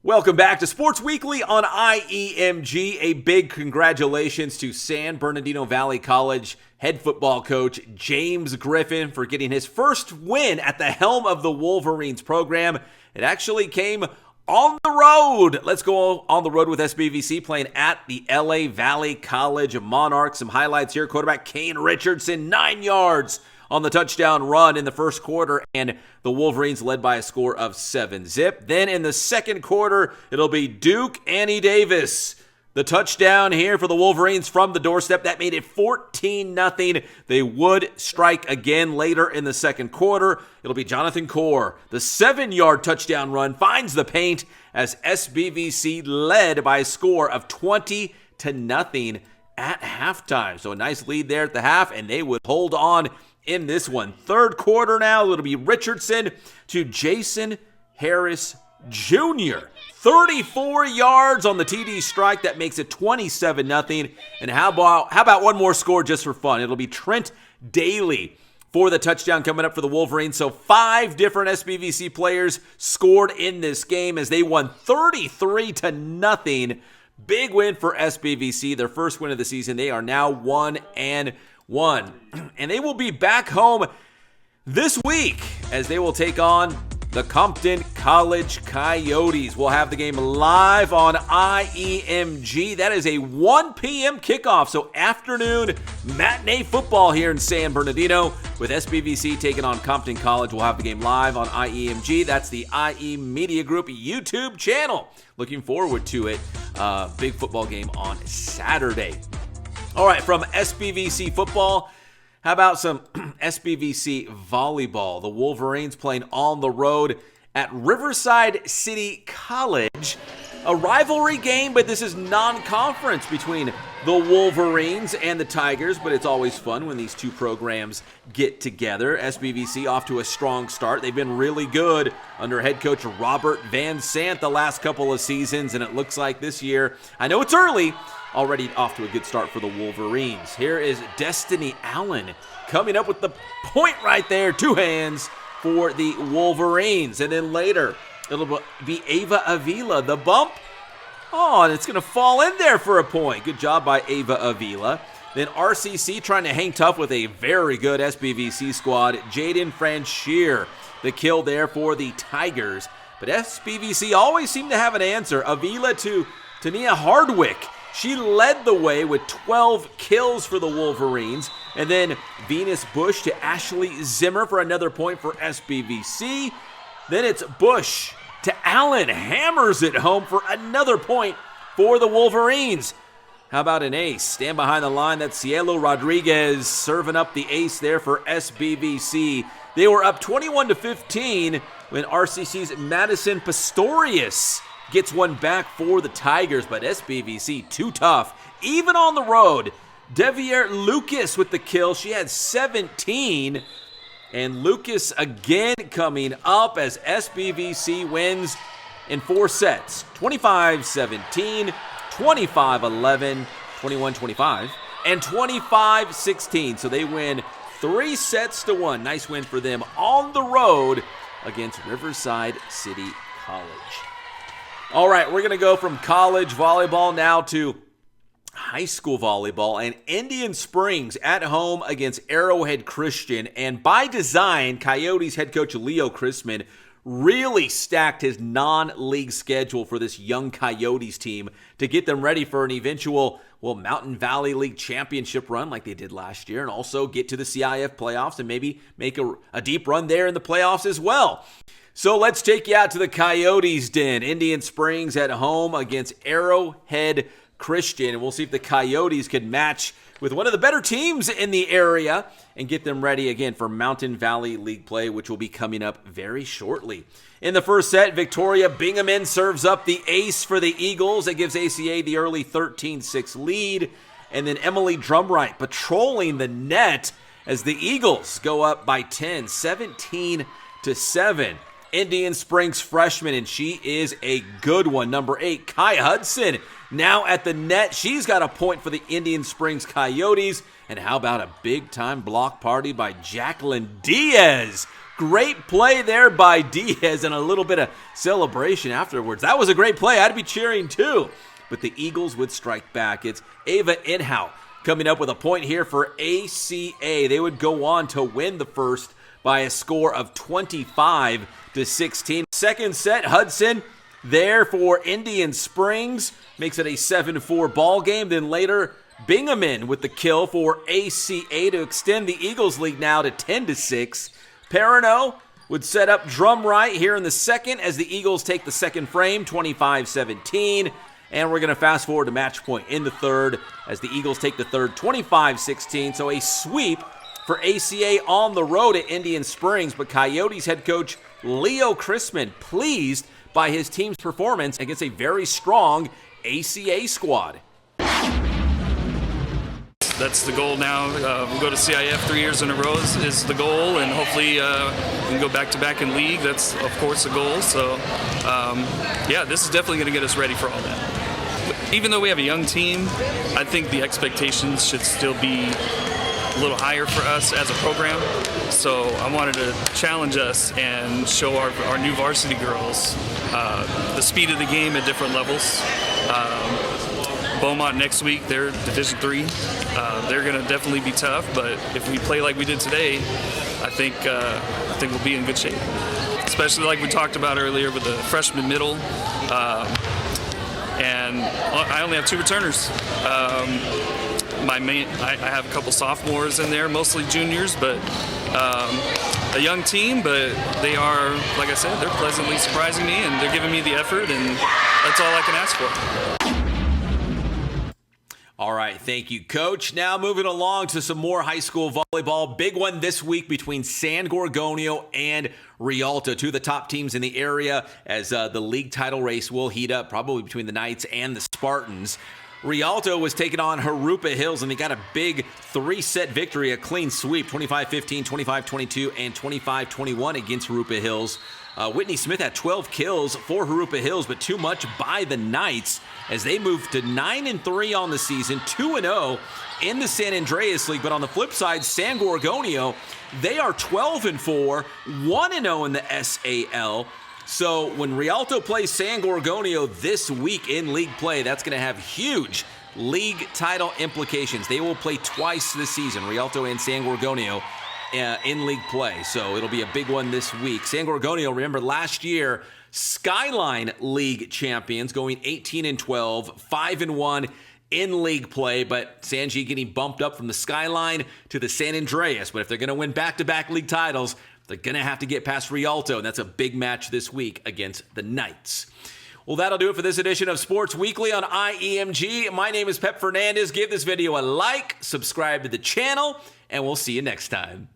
Welcome back to Sports Weekly on IEMG. A big congratulations to San Bernardino Valley College head football coach James Griffin for getting his first win at the helm of the Wolverines program. It actually came on the road. Let's go on the road with SBVC playing at the LA Valley College Monarchs. Some highlights here. Quarterback Kane Richardson, 9 yards on the touchdown run in the first quarter, and the Wolverines led by a score of 7-zip. Then in the second quarter, it'll be Duke Annie Davis. The touchdown here for the Wolverines from the doorstep. That made it 14-0. They would strike again later in the second quarter. It'll be Jonathan Core. The 7-yard touchdown run finds the paint as SBVC led by a score of 20-0 at halftime. So a nice lead there at the half, and they would hold on in this one. Third quarter now, it'll be Richardson to Jason Harris Jr. 34 yards on the TD strike. That makes it 27-0. And how about one more score just for fun? It'll be Trent Daly for the touchdown coming up for the Wolverines. So 5 different SBVC players scored in this game as they won 33-0. Big win for SBVC, their first win of the season. They are now 1-1. And they will be back home this week as they will take on the Compton College Coyotes. We'll have the game live on IEMG. That is a 1 p.m. kickoff, so afternoon matinee football here in San Bernardino with SBVC taking on Compton College. We'll have the game live on IEMG. That's the IE Media Group YouTube channel. Looking forward to it. Big football game on Saturday. All right, from SBVC football, how about some SBVC volleyball? The Wolverines playing on the road at Riverside City College. A rivalry game, but this is non-conference between the Wolverines and the Tigers, but it's always fun when these two programs get together. SBVC off to a strong start. They've been really good under head coach Robert Van Sant the last couple of seasons, and it looks like this year, I know it's early, already off to a good start for the Wolverines. Here is Destiny Allen coming up with the point right there. 2 hands for the Wolverines. And then later, it'll be Ava Avila. The bump. Oh, and it's going to fall in there for a point. Good job by Ava Avila. Then RCC trying to hang tough with a very good SBVC squad. Jaden Franchier, the kill there for the Tigers. But SBVC always seem to have an answer. Avila to Tania Hardwick. She led the way with 12 kills for the Wolverines. And then Venus Bush to Ashley Zimmer for another point for SBVC. Then it's Bush to Allen. Hammers it home for another point for the Wolverines. How about an ace? Stand behind the line. That's Cielo Rodriguez serving up the ace there for SBVC. They were up 21-15 when RCC's Madison Pastorius gets one back for the Tigers, but SBVC too tough. Even on the road, Devier Lucas with the kill. She had 17. And Lucas again coming up as SBVC wins in 4 sets. 25-17, 25-11, 21-25, and 25-16. So they win 3-1. Nice win for them on the road against Riverside City College. All right, we're going to go from college volleyball now to high school volleyball, and Indian Springs at home against Arrowhead Christian. And by design, Coyotes head coach Leo Chrisman really stacked his non-league schedule for this young Coyotes team to get them ready for an eventual, Mountain Valley League championship run like they did last year, and also get to the CIF playoffs and maybe make a deep run there in the playoffs as well. So let's take you out to the Coyotes' den. Indian Springs at home against Arrowhead Christian. And we'll see if the Coyotes can match with one of the better teams in the area and get them ready again for Mountain Valley League play, which will be coming up very shortly. In the first set, Victoria Bingaman serves up the ace for the Eagles. That gives ACA the early 13-6 lead. And then Emily Drumright patrolling the net as the Eagles go up by 10, 17-7. Indian Springs freshman, and she is a good one. Number 8, Kai Hudson, now at the net. She's got a point for the Indian Springs Coyotes. And how about a big-time block party by Jacqueline Diaz Great play there by Diaz and a little bit of celebration afterwards. That was a great play. I'd be cheering too. But the Eagles would strike back. It's Ava Inhow coming up with a point here for ACA. They would go on to win the first by a score of 25-16. Second set, Hudson there for Indian Springs. Makes it a 7-4 ball game. Then later, Binghamton with the kill for ACA to extend the Eagles lead now to 10-6. Perino would set up drum right here in the second as the Eagles take the second frame, 25-17. And we're going to fast forward to match point in the third as the Eagles take the third, 25-16. So a sweep for ACA on the road at Indian Springs. But Coyotes head coach Leo Chrisman pleased by his team's performance against a very strong ACA squad. That's the goal now. We'll go to CIF 3 years in a row is the goal, and hopefully we can go back-to-back in league. That's, of course, the goal. So, yeah, this is definitely going to get us ready for all that. Even though we have a young team, I think the expectations should still be a little higher for us as a program. So I wanted to challenge us and show our new varsity girls the speed of the game at different levels. Beaumont next week, they're Division III. They're going to definitely be tough, but if we play like we did today, I think we'll be in good shape. Especially like we talked about earlier with the freshman middle. And I only have 2 returners. I have a couple sophomores in there, mostly juniors, but a young team, but they are, like I said, they're pleasantly surprising me, and they're giving me the effort, and that's all I can ask for. All right, thank you, Coach. Now moving along to some more high school volleyball. Big one this week between San Gorgonio and Rialto, 2 of the top teams in the area, as the league title race will heat up probably between the Knights and the Spartans. Rialto was taking on Jurupa Hills, and they got a big 3-set victory, a clean sweep, 25-15, 25-22, and 25-21 against Jurupa Hills. Whitney Smith had 12 kills for Jurupa Hills, but too much by the Knights as they moved to 9-3 on the season, 2-0 in the San Andreas League. But on the flip side, San Gorgonio, they are 12-4, 1-0 in the SAL. So when Rialto plays San Gorgonio this week in league play, that's going to have huge league title implications. They will play twice this season, Rialto and San Gorgonio, in league play. So it'll be a big one this week. San Gorgonio, remember last year, Skyline League champions, going 18-12, 5-1 in league play, but Sanji getting bumped up from the Skyline to the San Andreas. But if they're going to win back-to-back league titles, they're going to have to get past Rialto, and that's a big match this week against the Knights. Well, that'll do it for this edition of Sports Weekly on IEMG. My name is Pep Fernandez. Give this video a like, subscribe to the channel, and we'll see you next time.